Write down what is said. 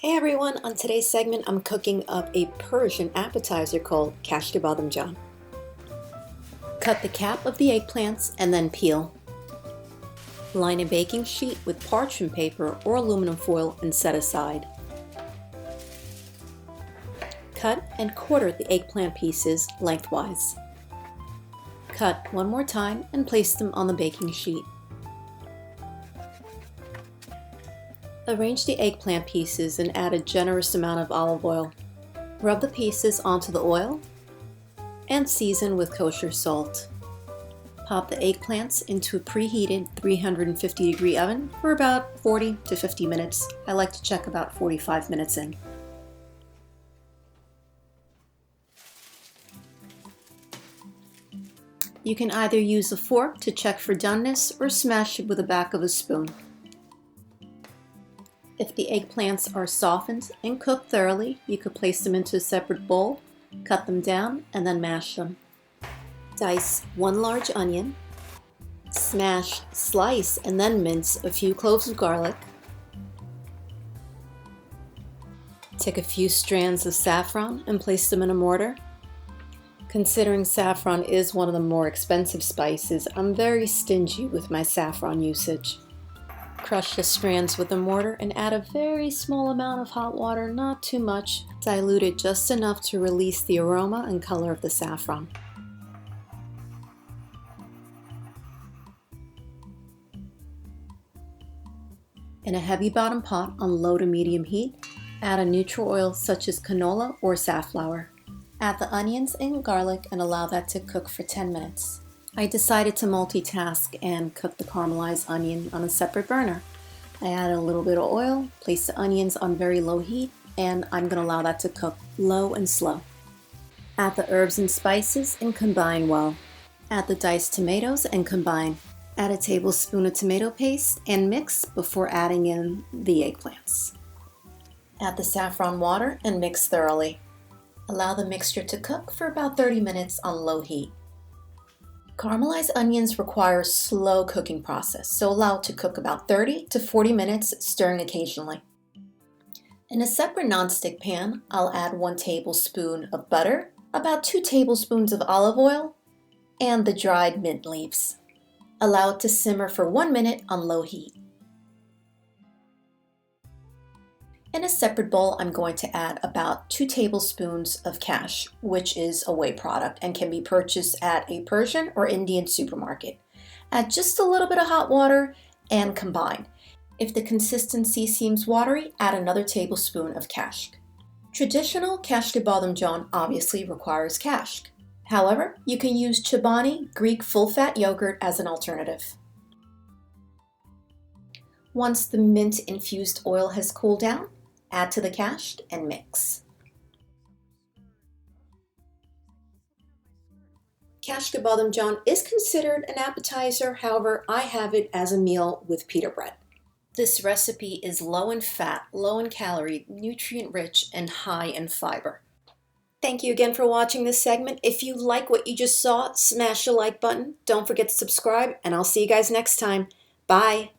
Hey everyone, on today's segment I'm cooking up a Persian appetizer called Kashk bademjan. Cut the cap of the eggplants and then peel. Line a baking sheet with parchment paper or aluminum foil and set aside. Cut and quarter the eggplant pieces lengthwise. Cut one more time and place them on the baking sheet. Arrange the eggplant pieces and add a generous amount of olive oil. Rub the pieces onto the oil and season with kosher salt. Pop the eggplants into a preheated 350-degree oven for about 40 to 50 minutes. I like to check about 45 minutes in. You can either use a fork to check for doneness or smash it with the back of a spoon. If the eggplants are softened and cooked thoroughly, you could place them into a separate bowl, cut them down, and then mash them. Dice one large onion, smash, slice, and then mince a few cloves of garlic. Take a few strands of saffron and place them in a mortar. Considering saffron is one of the more expensive spices, I'm very stingy with my saffron usage. Crush the strands with a mortar and add a very small amount of hot water, not too much, diluted just enough to release the aroma and color of the saffron. In a heavy bottom pot on low to medium heat, add a neutral oil such as canola or safflower. Add the onions and garlic and allow that to cook for 10 minutes. I decided to multitask and cook the caramelized onion on a separate burner. I added a little bit of oil, placed the onions on very low heat, and I'm going to allow that to cook low and slow. Add the herbs and spices and combine well. Add the diced tomatoes and combine. Add a tablespoon of tomato paste and mix before adding in the eggplants. Add the saffron water and mix thoroughly. Allow the mixture to cook for about 30 minutes on low heat. Caramelized onions require a slow cooking process, so allow it to cook about 30 to 40 minutes, stirring occasionally. In a separate nonstick pan, I'll add 1 tablespoon of butter, about 2 tablespoons of olive oil, and the dried mint leaves. Allow it to simmer for 1 minute on low heat. In a separate bowl, I'm going to add about 2 tablespoons of Kashk, which is a whey product and can be purchased at a Persian or Indian supermarket. Add just a little bit of hot water and combine. If the consistency seems watery, add another tablespoon of Kashk. Traditional Kashk bademjan obviously requires Kashk. However, you can use Chobani Greek full-fat yogurt as an alternative. Once the mint-infused oil has cooled down, add to the Kashk and mix. Kashk bademjan is considered an appetizer, however, I have it as a meal with pita bread. This recipe is low in fat, low in calorie, nutrient-rich, and high in fiber. Thank you again for watching this segment. If you like what you just saw, smash the like button. Don't forget to subscribe, and I'll see you guys next time. Bye!